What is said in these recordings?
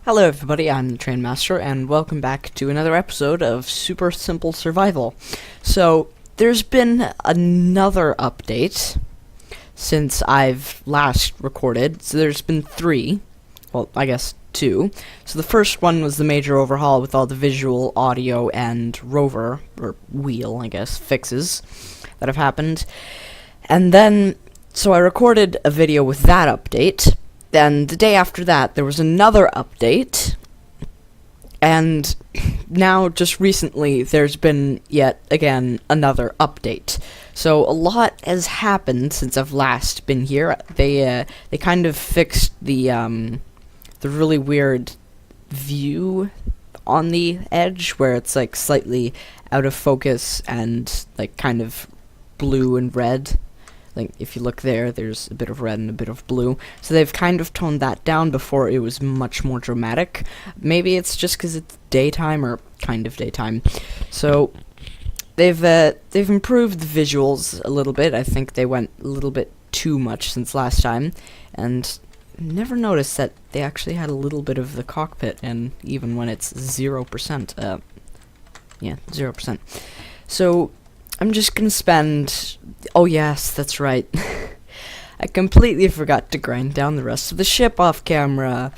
Hello everybody, I'm the Train Master, and welcome back to another episode of Super Simple Survival. So, there's been another update since I've last recorded. So there's been 3. Well, I guess 2. So the first one was the major overhaul with all the visual, audio, and rover, or wheel, I guess, fixes that have happened. And then, so I recorded a video with that update. Then the day after that, there was another update, and now, just recently, there's been, yet again, another update. So, a lot has happened since I've last been here. They kind of fixed the really weird view on the edge, where it's, like, slightly out of focus and, like, kind of blue and red. Like, if you look there, there's a bit of red and a bit of blue. So they've kind of toned that down. Before it was much more dramatic. Maybe it's just because it's daytime, or kind of daytime. So they've improved the visuals a little bit. I think they went a little bit too much since last time. And never noticed that they actually had a little bit of the cockpit, and even when it's 0%. Yeah, 0%. So I'm just gonna spend... Oh yes, that's right. I completely forgot to grind down the rest of the ship off camera.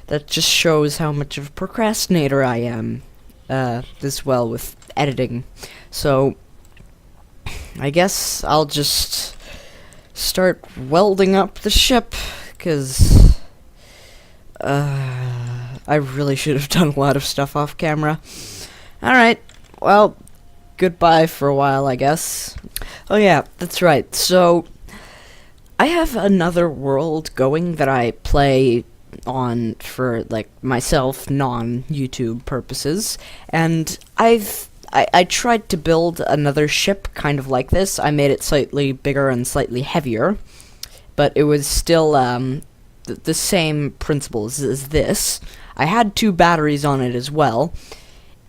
That just shows how much of a procrastinator I am, as well with editing. So, I guess I'll just start welding up the ship, because I really should have done a lot of stuff off camera. Alright, well, goodbye for a while, I guess. Oh yeah, that's right. So, I have another world going that I play on for, like, myself, non-YouTube purposes, and I tried to build another ship kind of like this. I made it slightly bigger and slightly heavier, but it was still, the same principles as this. I had 2 batteries on it as well.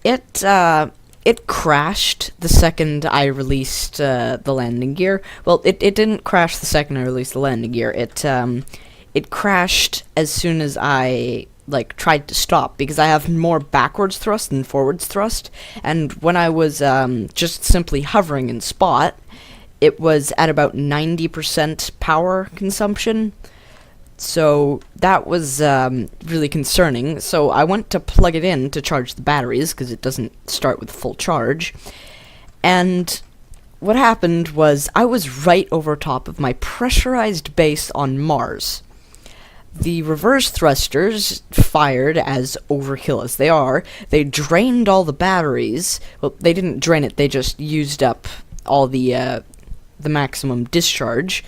It crashed the second I released the landing gear. Well, it didn't crash the second I released the landing gear. It crashed as soon as I, like, tried to stop, because I have more backwards thrust than forwards thrust, and when I was just simply hovering in spot, it was at about 90% power consumption. So that was really concerning. So I went to plug it in to charge the batteries, because it doesn't start with full charge. And what happened was I was right over top of my pressurized base on Mars. The reverse thrusters fired as overkill as they are. They drained all the batteries. Well, they didn't drain it. They just used up all the maximum discharge.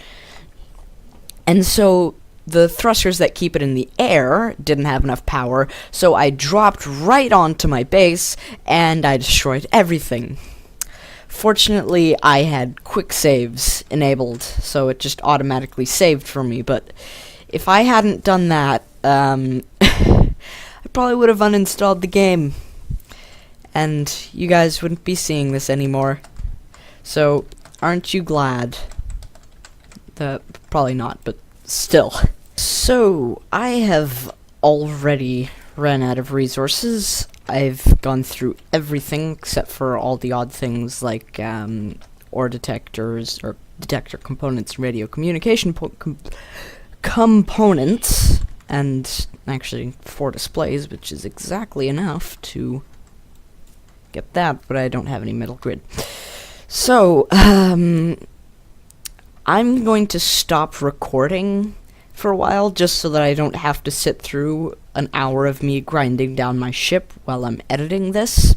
And so the thrusters that keep it in the air didn't have enough power, so I dropped right onto my base, and I destroyed everything. Fortunately, I had quick saves enabled, so it just automatically saved for me, but if I hadn't done that, I probably would have uninstalled the game, and you guys wouldn't be seeing this anymore. So, aren't you glad? Probably not, but still. So, I have already run out of resources. I've gone through everything except for all the odd things like ore detectors, or detector components, radio communication components, and actually 4 displays, which is exactly enough to get that, but I don't have any metal grid. So, I'm going to stop recording for a while, just so that I don't have to sit through an hour of me grinding down my ship while I'm editing this.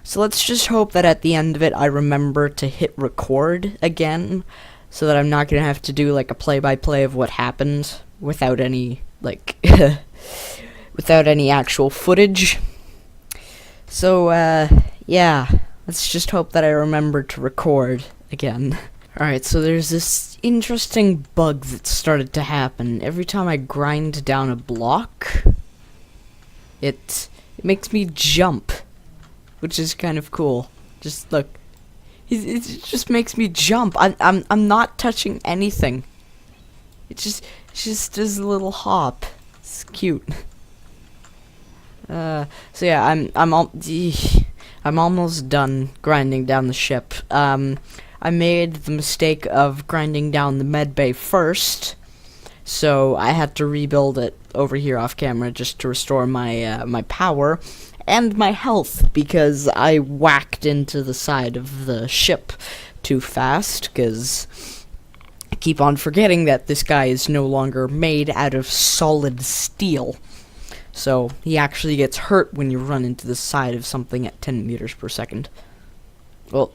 So let's just hope that at the end of it I remember to hit record again, so that I'm not gonna have to do, like, a play-by-play of what happened without any, like, without any actual footage. So, yeah, let's just hope that I remember to record again. Alright, so there's this interesting bug that started to happen. Every time I grind down a block, it makes me jump, which is kind of cool. Just look, it just makes me jump. I'm not touching anything. It just does a little hop. It's cute. So yeah, I'm almost done grinding down the ship. I made the mistake of grinding down the med bay first, so I had to rebuild it over here off camera just to restore my my power and my health, because I whacked into the side of the ship too fast, because I keep on forgetting that this guy is no longer made out of solid steel. So he actually gets hurt when you run into the side of something at 10 meters per second. Well,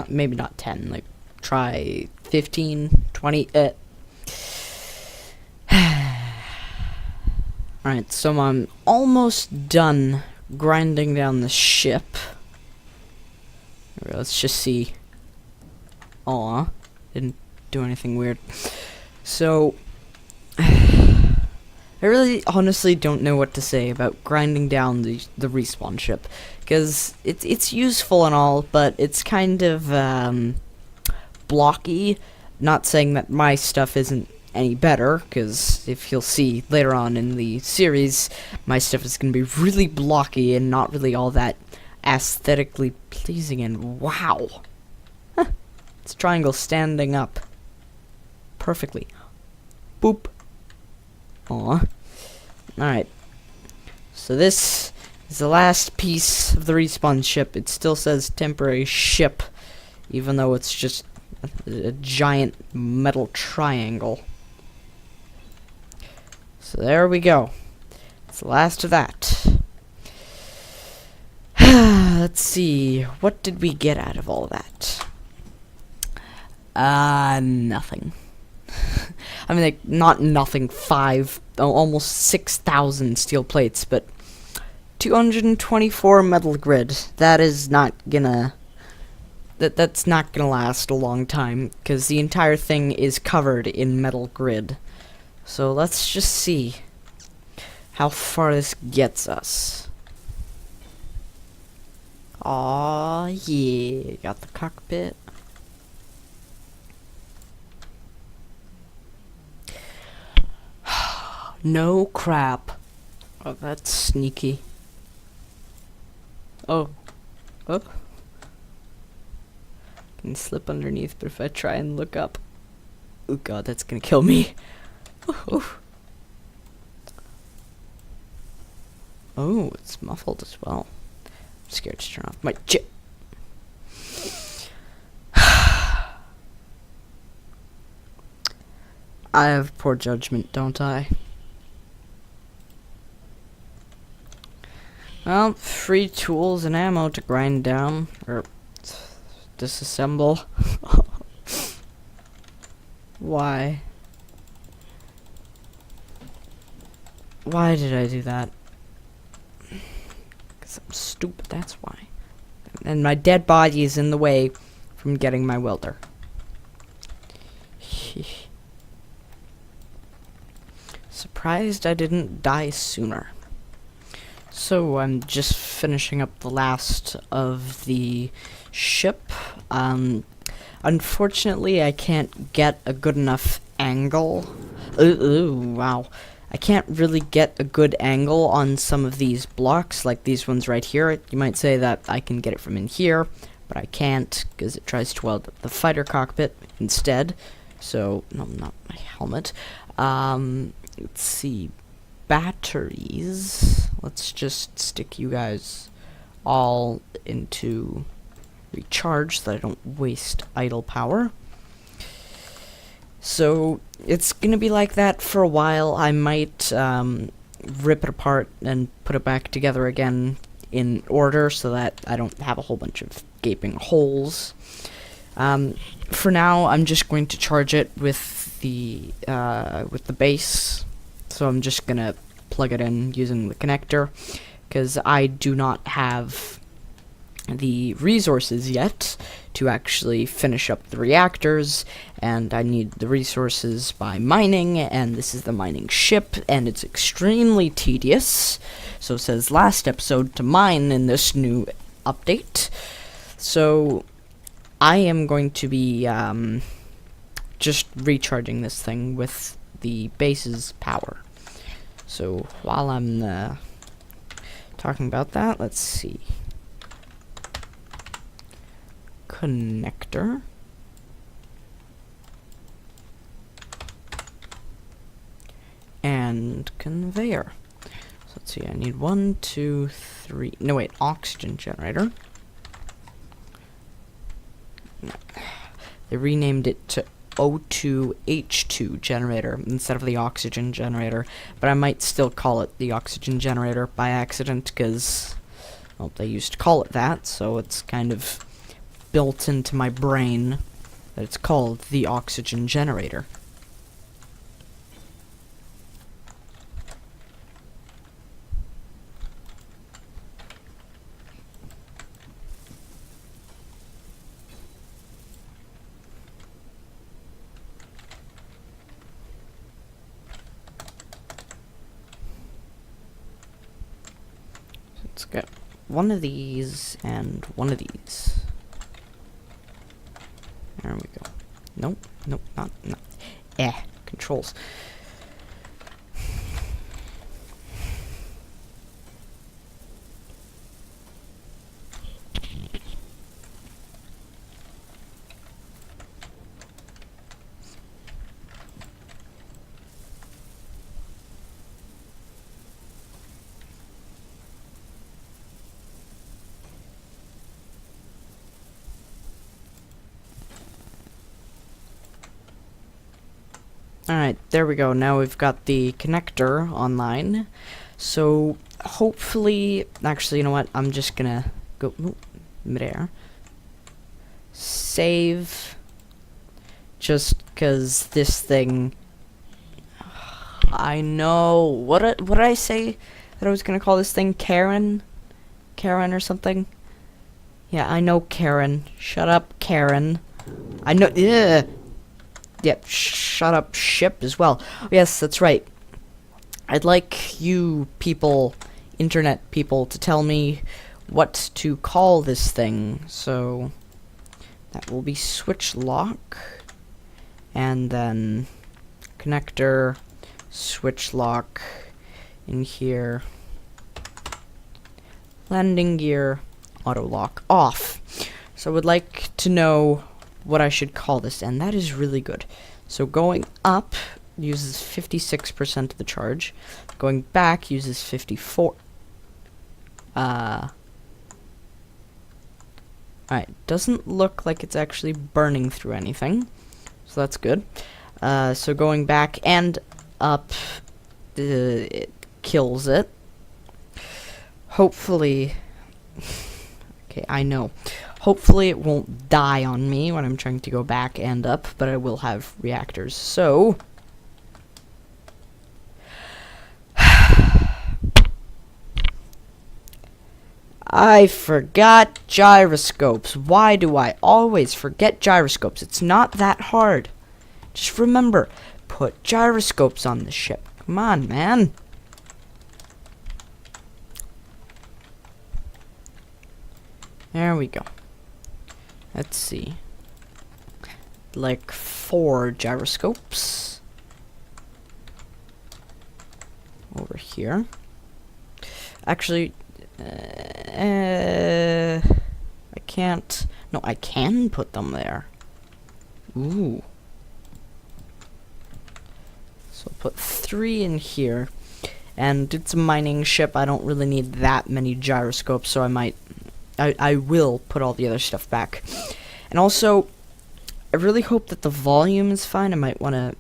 maybe not 10, like, try 15, 20, Alright, so I'm almost done grinding down the ship. Let's just see. Aw, didn't do anything weird. So, I really honestly don't know what to say about grinding down the respawn ship, because it's useful and all, but it's kind of blocky. Not saying that my stuff isn't any better, because if you'll see later on in the series, my stuff is going to be really blocky and not really all that aesthetically pleasing. And wow, huh. It's a triangle standing up perfectly. Boop. Aw. Alright. So this is the last piece of the respawn ship. It still says temporary ship, even though it's just a giant metal triangle. So there we go. It's the last of that. Let's see. What did we get out of all that? Nothing. I mean, like, not nothing, almost 6,000 steel plates, but 224 metal grid. That is not gonna... That's not gonna last a long time, because the entire thing is covered in metal grid. So let's just see how far this gets us. Aw, yeah, got the cockpit. No crap. Oh, that's sneaky. Oh. Oh. Can slip underneath, but if I try and look up... Oh god, that's gonna kill me. Oh, oh, it's muffled as well. I'm scared to turn off my chip. I have poor judgment, don't I? Well, free tools and ammo to grind down, or disassemble. Why? Why did I do that? Because I'm stupid, that's why. And my dead body is in the way from getting my welder. Surprised I didn't die sooner. So I'm just finishing up the last of the ship. Unfortunately, I can't get a good enough angle. Wow. I can't really get a good angle on some of these blocks, like these ones right here. You might say that I can get it from in here, but I can't, because it tries to weld the fighter cockpit instead. So, no, not my helmet. Let's see. Batteries. Let's just stick you guys all into recharge so that I don't waste idle power. So it's gonna be like that for a while. I might rip it apart and put it back together again in order so that I don't have a whole bunch of gaping holes. For now, I'm just going to charge it with the base. So I'm just gonna plug it in using the connector, because I do not have the resources yet to actually finish up the reactors, and I need the resources by mining, and this is the mining ship, and it's extremely tedious. So it says last episode to mine in this new update. So I am going to be just recharging this thing with the base's power. So while I'm talking about that, let's see. Connector. And conveyor. So let's see, I need 1, 2, 3. No, wait, oxygen generator. They renamed it to O2H2 generator instead of the oxygen generator, but I might still call it the oxygen generator by accident because, well, they used to call it that, so it's kind of built into my brain that it's called the oxygen generator. Let's get one of these and one of these. There we go. Nope, nope, not. Controls. Alright, there we go. Now we've got the connector online. So, hopefully... Actually, you know what? I'm just gonna go... midair. Save. Just because this thing... I know... What did I say that I was gonna call this thing? Karen? Karen or something? Yeah, I know Karen. Shut up, Karen. I know... Ugh. Yep, shut up, ship as well. Oh, yes, that's right. I'd like you people, internet people, to tell me what to call this thing. So, that will be switch lock, and then connector, switch lock, in here, landing gear, auto lock, off. So I would like to know what I should call this, and that is really good. So going up uses 56% of the charge. Going back uses 54. Alright, doesn't look like it's actually burning through anything, so that's good. So going back and up, it kills it. Hopefully, okay, I know. Hopefully it won't die on me when I'm trying to go back and up, but I will have reactors. So, I forgot gyroscopes. Why do I always forget gyroscopes? It's not that hard. Just remember, put gyroscopes on the ship. Come on, man. There we go. Let's see. Like 4 gyroscopes. Over here. Actually, I can't. No, I can put them there. Ooh. So put 3 in here. And it's a mining ship. I don't really need that many gyroscopes, so I will put all the other stuff back. And also, I really hope that the volume is fine. I might want to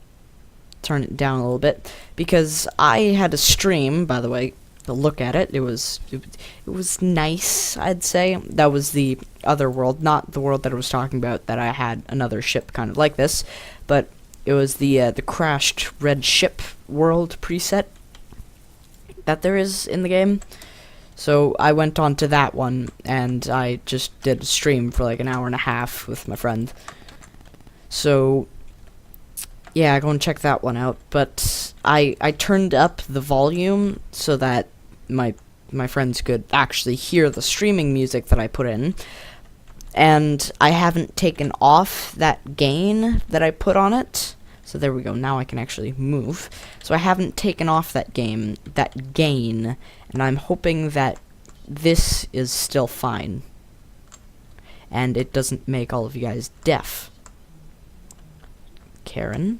turn it down a little bit, because I had a stream, by the way, to look at it. It was nice, I'd say. That was the other world, not the world that I was talking about, that I had another ship kind of like this, but it was the crashed red ship world preset that there is in the game. So I went on to that one, and I just did a stream for like an hour and a half with my friend. So, yeah, go and check that one out. But I turned up the volume so that my friends could actually hear the streaming music that I put in. And I haven't taken off that gain that I put on it. So there we go, now I can actually move. So I haven't taken off that gain, and I'm hoping that this is still fine. And it doesn't make all of you guys deaf. Karen,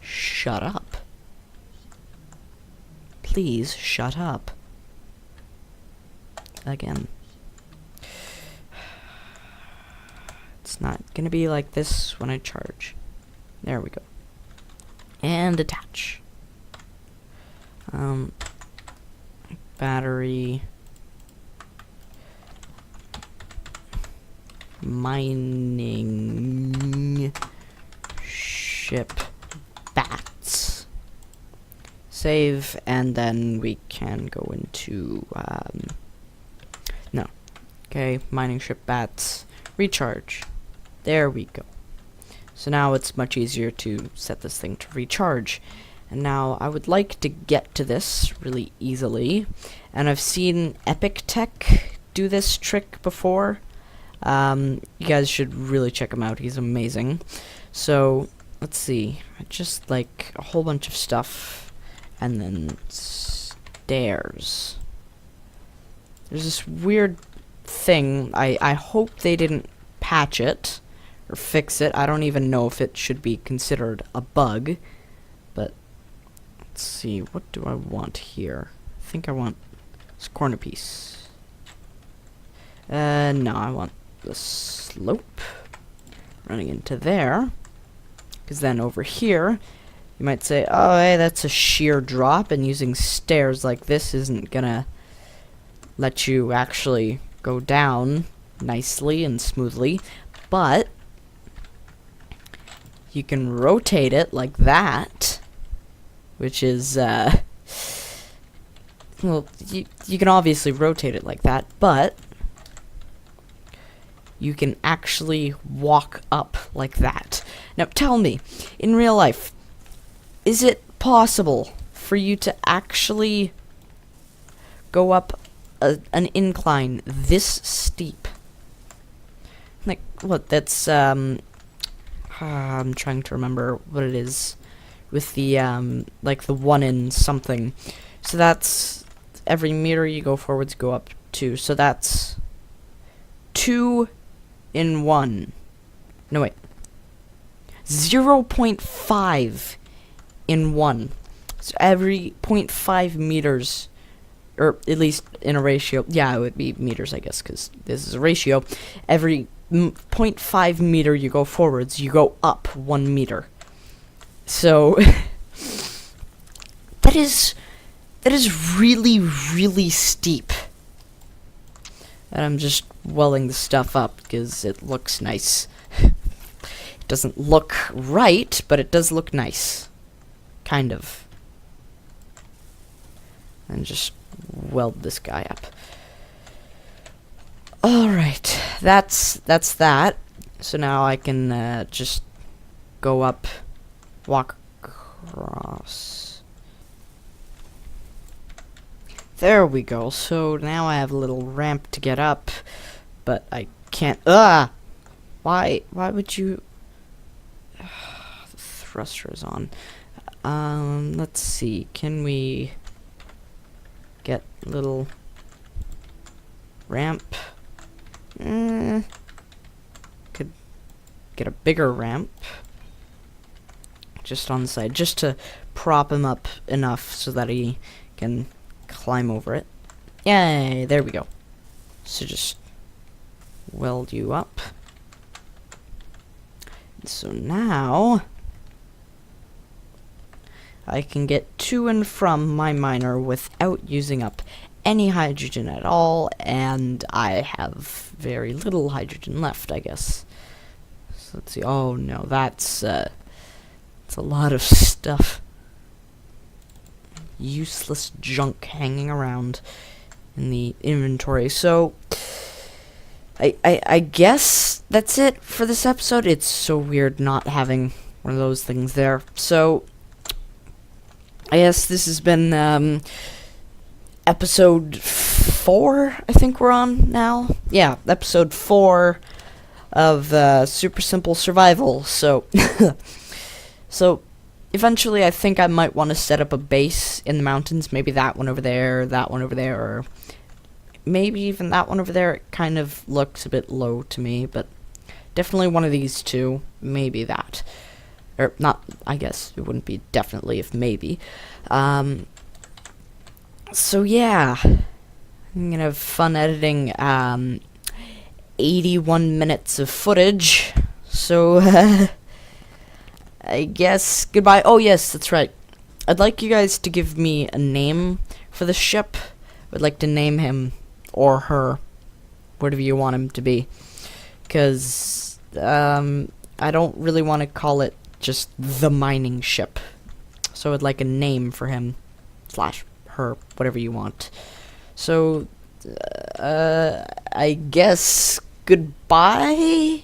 shut up. Please shut up. Again. It's not gonna be like this when I charge. There we go. And attach. Battery. Mining. Ship. Bats. Save, and then we can go into, no. Okay, mining ship bats. Recharge. There we go. So now it's much easier to set this thing to recharge. And now I would like to get to this really easily. And I've seen Epic Tech do this trick before. You guys should really check him out. He's amazing. So, let's see. I just like a whole bunch of stuff. And then stairs. There's this weird thing. I hope they didn't patch it. Or fix it. I don't even know if it should be considered a bug. But let's see, what do I want here? I think I want this corner piece. No, I want the slope running into there. Because then over here, you might say, oh, hey, that's a sheer drop, and using stairs like this isn't gonna let you actually go down nicely and smoothly. But you can rotate it like that, which is, well, you can obviously rotate it like that, but you can actually walk up like that. Now, tell me, in real life, is it possible for you to actually go up an incline this steep? Like, what, that's, I'm trying to remember what it is with the, like the 1 in something. So that's every meter you go forwards, go up 2. So that's 2 in 1. No, wait. 0.5 in 1. So every 0.5 meters, or at least in a ratio, yeah, it would be meters, I guess, because this is a ratio. Every 0.5 meter you go forwards, you go up 1 meter. So that is really, really steep. And I'm just welling the stuff up because it looks nice. It doesn't look right, but it does look nice. Kind of. And just weld this guy up. Alright, that's that. So now I can just go up, walk across. There we go. So now I have a little ramp to get up, but I can't. Why would you? The thruster is on. Let's see. Can we get a little ramp? Could get a bigger ramp just on the side, just to prop him up enough so that he can climb over it. Yay, there we go. So just weld you up. So now I can get to and from my miner without using up any hydrogen at all, and I have very little hydrogen left, I guess. So let's see. Oh no, that's a lot of stuff. Useless junk hanging around in the inventory. So I guess that's it for this episode. It's so weird not having one of those things there. So I guess this has been episode 4, I think we're on now. Yeah, episode 4 of Super Simple Survival. So, so eventually I think I might want to set up a base in the mountains. Maybe that one over there, or maybe even that one over there. It kind of looks a bit low to me, but definitely one of these two. Maybe that. Or not, I guess it wouldn't be definitely if maybe. So yeah, I'm gonna have fun editing 81 minutes of footage. So I guess goodbye. Oh yes, that's right. I'd like you guys to give me a name for the ship. I'd like to name him or her, whatever you want him to be, because I don't really want to call it just the mining ship. So I'd like a name for him / her, whatever you want. So I guess goodbye.